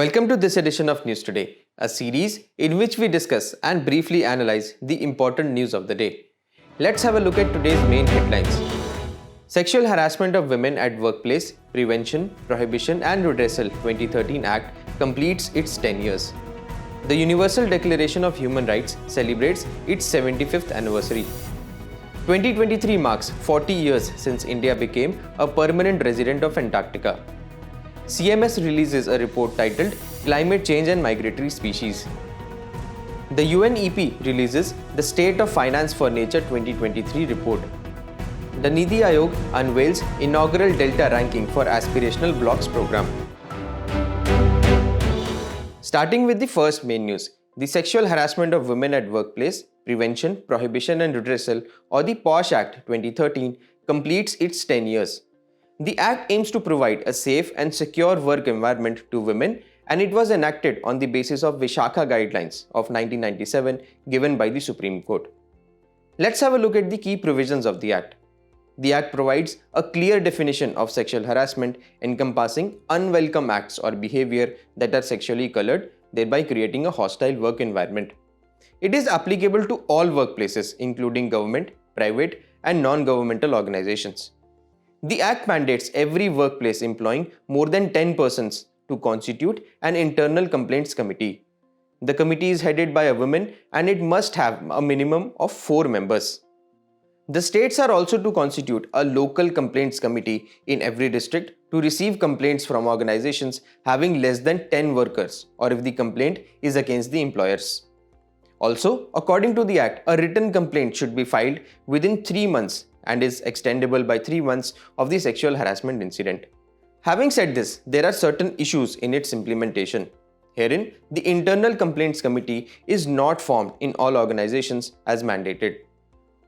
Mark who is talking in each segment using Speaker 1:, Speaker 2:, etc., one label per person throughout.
Speaker 1: Welcome to this edition of News Today, a series in which we discuss and briefly analyze the important news of the day. Let's have a look at today's main headlines. Sexual Harassment of Women at Workplace, Prevention, Prohibition and Redressal 2013 Act completes its 10 years. The Universal Declaration of Human Rights celebrates its 75th anniversary. 2023 marks 40 years since India became a permanent resident of Antarctica. CMS releases a report titled Climate Change and Migratory Species. The UNEP releases the State of Finance for Nature 2023 report. The Niti Aayog unveils inaugural Delta ranking for Aspirational Blocks program. Starting with the first main news, the Sexual Harassment of Women at Workplace, Prevention, Prohibition and Redressal, or the POSH Act 2013 completes its 10 years. The Act aims to provide a safe and secure work environment to women, and it was enacted on the basis of Vishakha Guidelines of 1997 given by the Supreme Court. Let's have a look at the key provisions of the Act. The Act provides a clear definition of sexual harassment encompassing unwelcome acts or behavior that are sexually colored, thereby creating a hostile work environment. It is applicable to all workplaces, including government, private, and non-governmental organizations. The Act mandates every workplace employing more than 10 persons to constitute an internal complaints committee. The committee is headed by a woman and it must have a minimum of 4 members. The states are also to constitute a local complaints committee in every district to receive complaints from organizations having less than 10 workers or if the complaint is against the employers. Also, according to the Act, a written complaint should be filed within 3 months and is extendable by 3 months of the sexual harassment incident. Having said this, there are certain issues in its implementation. Herein, the Internal Complaints Committee is not formed in all organizations as mandated.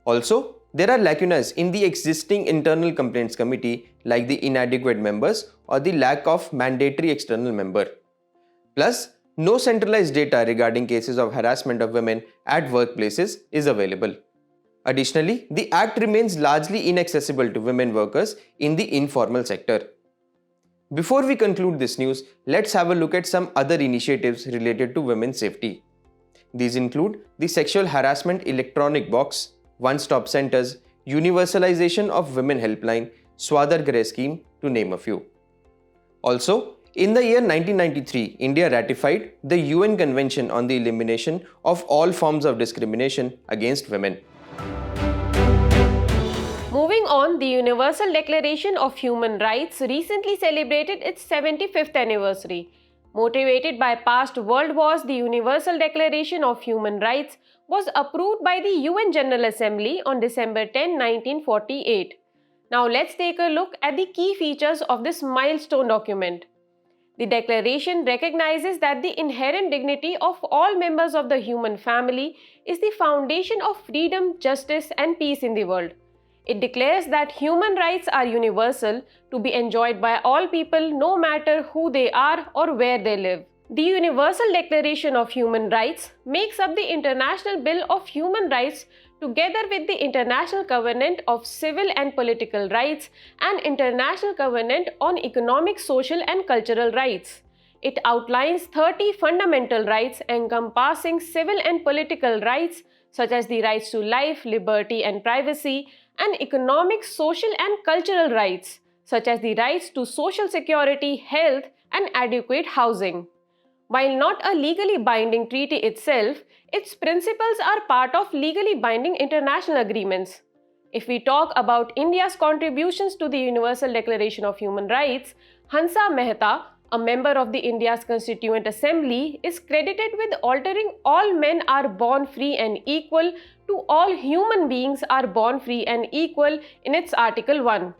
Speaker 1: Also, there are lacunas in the existing Internal Complaints Committee like the inadequate members or the lack of mandatory external member. Plus, no centralized data regarding cases of harassment of women at workplaces is available. Additionally, the Act remains largely inaccessible to women workers in the informal sector. Before we conclude this news, let's have a look at some other initiatives related to women's safety. These include the Sexual Harassment Electronic Box, One-Stop Centers, Universalization of Women Helpline, Swadhar Grahe Scheme, to name a few. Also, in the year 1993, India ratified the UN Convention on the Elimination of All Forms of Discrimination against Women.
Speaker 2: Moving on, the Universal Declaration of Human Rights recently celebrated its 75th anniversary. Motivated by past world wars, the Universal Declaration of Human Rights was approved by the UN General Assembly on December 10, 1948. Now let's take a look at the key features of this milestone document. The declaration recognizes that the inherent dignity of all members of the human family is the foundation of freedom, justice, and peace in the world. It declares that human rights are universal, to be enjoyed by all people no matter who they are or where they live. The Universal Declaration of Human Rights makes up the International Bill of Human Rights together with the International Covenant of Civil and Political Rights and International Covenant on Economic, Social and Cultural Rights. It outlines 30 fundamental rights encompassing civil and political rights such as the rights to life, liberty and privacy, and economic, social and cultural rights such as the rights to social security, health and adequate housing. While not a legally binding treaty itself, its principles are part of legally binding international agreements. If we talk about India's contributions to the Universal Declaration of Human Rights, Hansa Mehta, a member of the India's Constituent Assembly, is credited with altering "all men are born free and equal" to "all human beings are born free and equal" in its Article 1.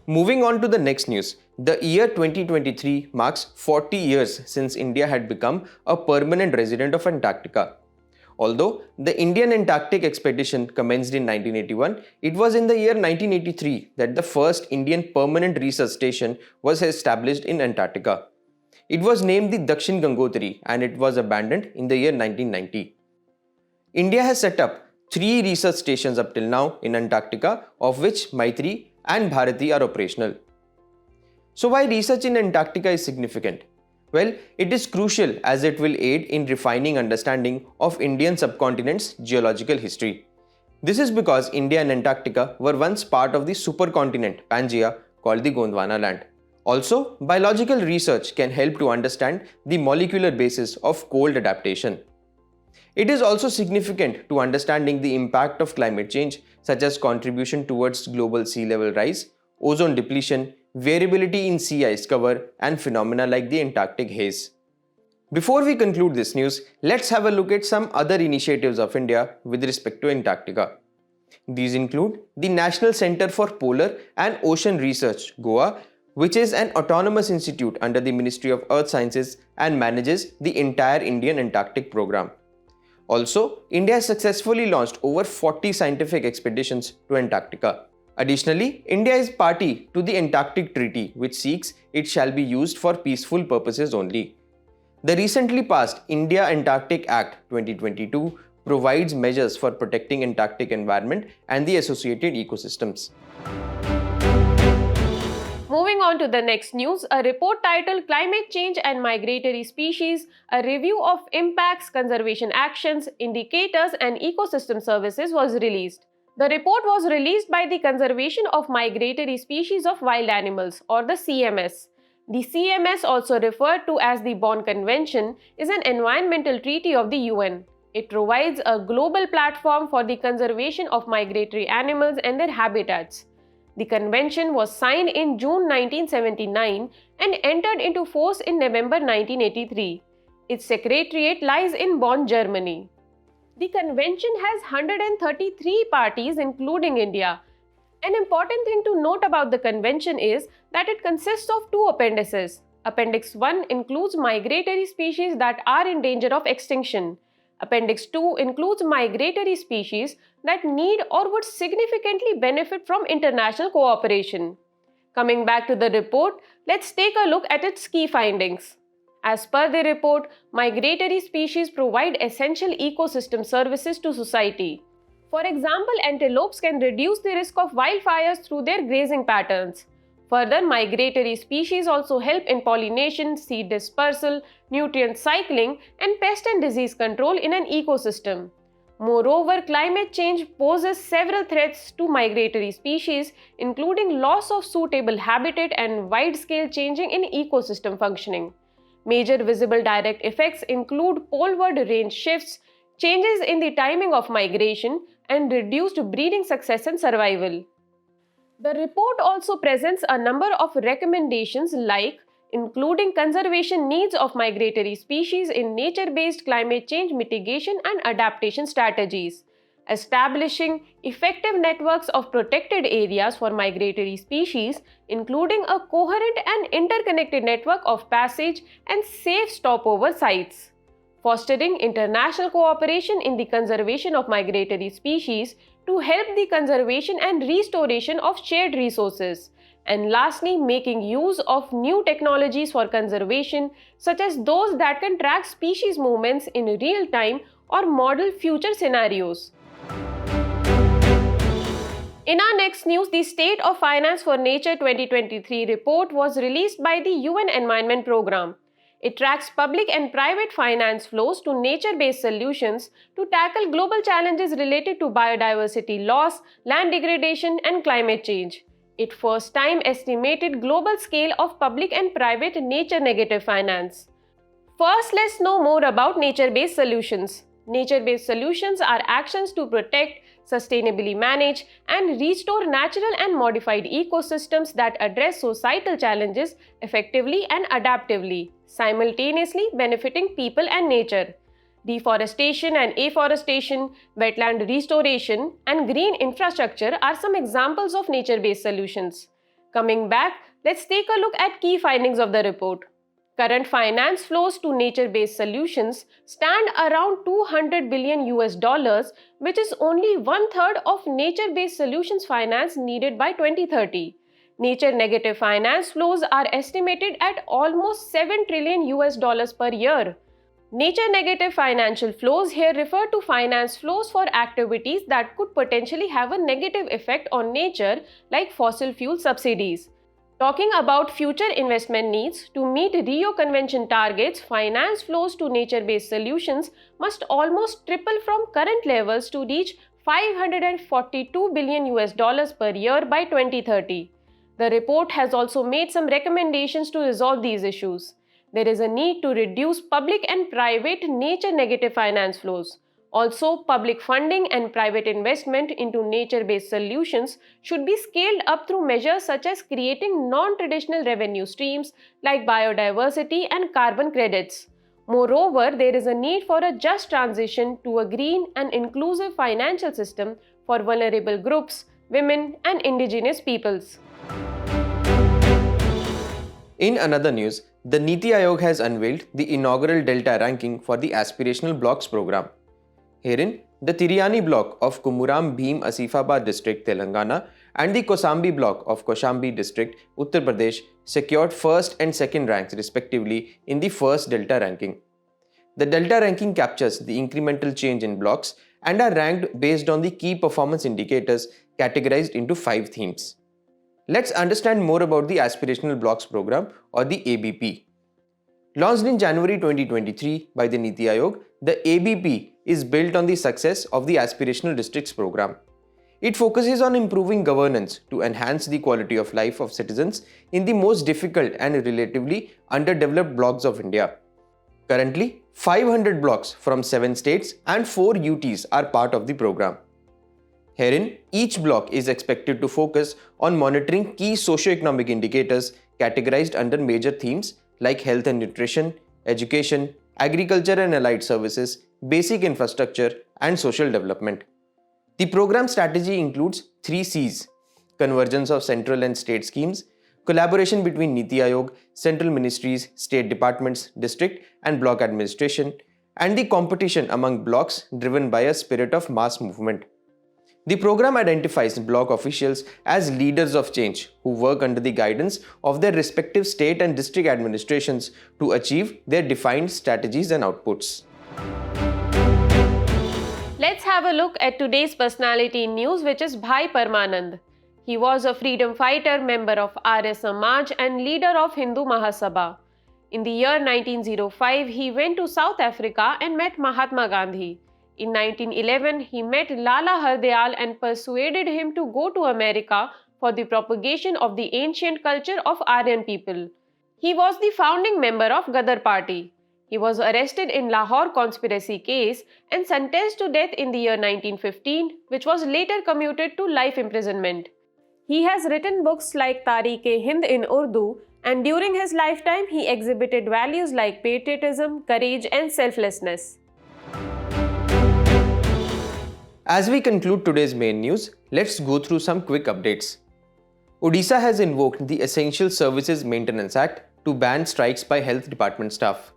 Speaker 1: Moving on to the next news, the year 2023 marks 40 years since India had become a permanent resident of Antarctica. Although the Indian Antarctic expedition commenced in 1981, it was in the year 1983 that the first Indian permanent research station was established in Antarctica. It was named the Dakshin Gangotri and it was abandoned in the year 1990. India has set up 3 research stations up till now in Antarctica, of which Maitri and Bharati are operational. So why research in Antarctica is significant? Well, it is crucial as it will aid in refining understanding of Indian subcontinent's geological history. This is because India and Antarctica were once part of the supercontinent Pangaea called the Gondwana land. Also, biological research can help to understand the molecular basis of cold adaptation. It is also significant to understanding the impact of climate change, such as contribution towards global sea level rise, ozone depletion, variability in sea ice cover, and phenomena like the Antarctic haze. Before we conclude this news, let's have a look at some other initiatives of India with respect to Antarctica. These include the National Center for Polar and Ocean Research, Goa, which is an autonomous institute under the Ministry of Earth Sciences and manages the entire Indian Antarctic program. Also, India has successfully launched over 40 scientific expeditions to Antarctica. Additionally, India is party to the Antarctic Treaty, which seeks it shall be used for peaceful purposes only. The recently passed India-Antarctic Act 2022 provides measures for protecting Antarctic environment and the associated ecosystems.
Speaker 2: Moving on to the next news, a report titled Climate Change and Migratory Species, a review of impacts, conservation actions, indicators and ecosystem services was released. The report was released by the Conservation of Migratory Species of Wild Animals, or the CMS. The CMS, also referred to as the Bonn Convention, is an environmental treaty of the UN. It provides a global platform for the conservation of migratory animals and their habitats. The convention was signed in June 1979 and entered into force in November 1983. Its secretariat lies in Bonn, Germany. The convention has 133 parties including India. An important thing to note about the convention is that it consists of two appendices. Appendix 1 includes migratory species that are in danger of extinction. Appendix 2 includes migratory species that need or would significantly benefit from international cooperation. Coming back to the report, let's take a look at its key findings. As per the report, migratory species provide essential ecosystem services to society. For example, antelopes can reduce the risk of wildfires through their grazing patterns. Further, migratory species also help in pollination, seed dispersal, nutrient cycling, and pest and disease control in an ecosystem. Moreover, climate change poses several threats to migratory species, including loss of suitable habitat and wide-scale changing in ecosystem functioning. Major visible direct effects include poleward range shifts, changes in the timing of migration, and reduced breeding success and survival. The report also presents a number of recommendations like including conservation needs of migratory species in nature-based climate change mitigation and adaptation strategies, establishing effective networks of protected areas for migratory species, including a coherent and interconnected network of passage and safe stopover sites, fostering international cooperation in the conservation of migratory species to help the conservation and restoration of shared resources, and lastly, making use of new technologies for conservation, such as those that can track species movements in real time or model future scenarios. In our next news, the State of Finance for Nature 2023 report was released by the UN Environment Programme. It tracks public and private finance flows to nature-based solutions to tackle global challenges related to biodiversity loss, land degradation, and climate change. It first time estimated global scale of public and private nature-negative finance. First, let's know more about nature-based solutions. Nature-based solutions are actions to protect, sustainably manage, and restore natural and modified ecosystems that address societal challenges effectively and adaptively, simultaneously benefiting people and nature. Deforestation and afforestation, wetland restoration, and green infrastructure are some examples of nature-based solutions. Coming back, let's take a look at key findings of the report. Current finance flows to nature-based solutions stand around $200 billion, which is only one-third of nature-based solutions finance needed by 2030. Nature-negative finance flows are estimated at almost $7 trillion per year. Nature-negative financial flows here refer to finance flows for activities that could potentially have a negative effect on nature, like fossil fuel subsidies. Talking about future investment needs, to meet Rio Convention targets, finance flows to nature-based solutions must almost triple from current levels to reach 542 billion US dollars per year by 2030. The report has also made some recommendations to resolve these issues. There is a need to reduce public and private nature-negative finance flows. Also, public funding and private investment into nature-based solutions should be scaled up through measures such as creating non-traditional revenue streams like biodiversity and carbon credits. Moreover, there is a need for a just transition to a green and inclusive financial system for vulnerable groups, women, and indigenous peoples.
Speaker 1: In another news, the Niti Aayog has unveiled the inaugural Delta ranking for the Aspirational Blocks program. Herein, the Tiryani block of Kumuram Bhim Asifabad district, Telangana, and the Kosambi block of Koshambi district, Uttar Pradesh, secured first and second ranks respectively in the first Delta ranking. The Delta ranking captures the incremental change in blocks and are ranked based on the key performance indicators categorized into 5 themes. Let's understand more about the Aspirational Blocks program, or the ABP. Launched in January 2023 by the Niti Aayog, the ABP is built on the success of the Aspirational Districts program. It focuses on improving governance to enhance the quality of life of citizens in the most difficult and relatively underdeveloped blocks of India. Currently, 500 blocks from 7 states and 4 UTs are part of the program. Herein, each block is expected to focus on monitoring key socio-economic indicators categorized under major themes like health and nutrition, education, agriculture and allied services, basic infrastructure, and social development. The program strategy includes 3 C's: convergence of central and state schemes, collaboration between Niti Aayog, central ministries, state departments, district and block administration, and the competition among blocks driven by a spirit of mass movement. The program identifies block officials as leaders of change who work under the guidance of their respective state and district administrations to achieve their defined strategies and outputs.
Speaker 2: Let's have a look at today's personality in news, which is Bhai Parmanand. He was a freedom fighter, member of Arya Samaj and leader of Hindu Mahasabha. In the year 1905, he went to South Africa and met Mahatma Gandhi. In 1911, he met Lala Hardayal and persuaded him to go to America for the propagation of the ancient culture of Aryan people. He was the founding member of Gadar Party. He was arrested in Lahore conspiracy case and sentenced to death in the year 1915, which was later commuted to life imprisonment. He has written books like Tariq-e-Hind in Urdu, and during his lifetime he exhibited values like patriotism, courage and selflessness.
Speaker 1: As we conclude today's main news, let's go through some quick updates. Odisha has invoked the Essential Services Maintenance Act to ban strikes by health department staff.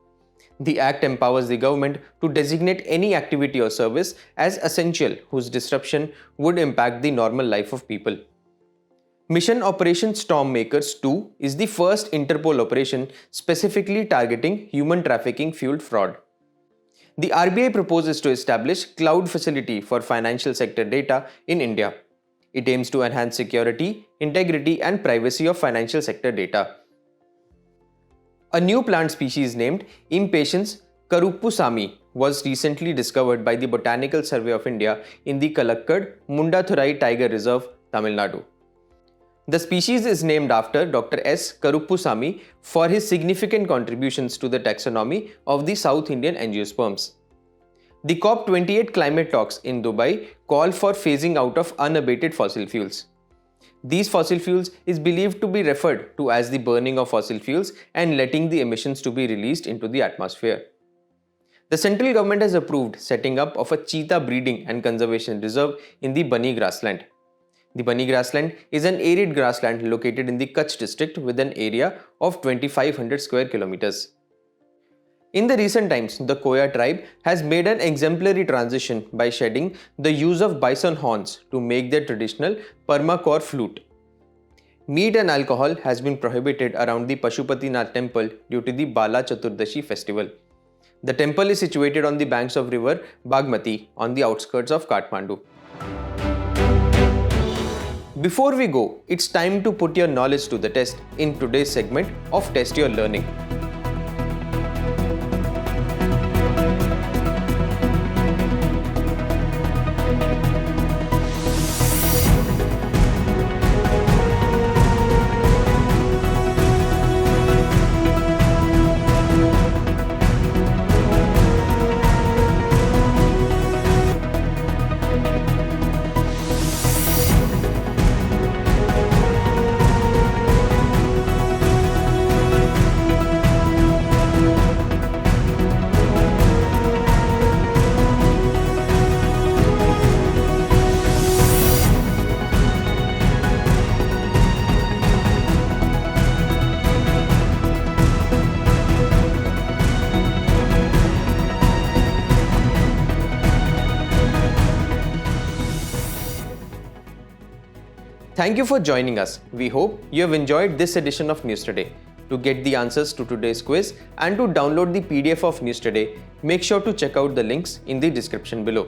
Speaker 1: The act empowers the government to designate any activity or service as essential whose disruption would impact the normal life of people. Mission Operation Stormmakers 2 is the first Interpol operation specifically targeting human trafficking fueled fraud. The RBI proposes to establish cloud facility for financial sector data in India. It aims to enhance security, integrity and privacy of financial sector data. A new plant species named Impatiens karuppusami was recently discovered by the Botanical Survey of India in the Kalakkad Mundathurai Tiger Reserve, Tamil Nadu. The species is named after Dr. S. Karuppusami for his significant contributions to the taxonomy of the South Indian angiosperms. The COP28 climate talks in Dubai call for phasing out of unabated fossil fuels. These fossil fuels is believed to be referred to as the burning of fossil fuels and letting the emissions to be released into the atmosphere. The central government has approved setting up of a cheetah breeding and conservation reserve in the Bani grassland. The Bani grassland is an arid grassland located in the Kutch district with an area of 2500 square kilometers. In the recent times, the Koya tribe has made an exemplary transition by shedding the use of bison horns to make their traditional permacore flute. Meat and alcohol has been prohibited around the Pashupatinath temple due to the Bala Chaturdashi festival. The temple is situated on the banks of river Bagmati on the outskirts of Kathmandu. Before we go, it's time to put your knowledge to the test in today's segment of Test Your Learning. Thank you for joining us. We hope you have enjoyed this edition of News Today. To get the answers to today's quiz and to download the PDF of News Today, make sure to check out the links in the description below.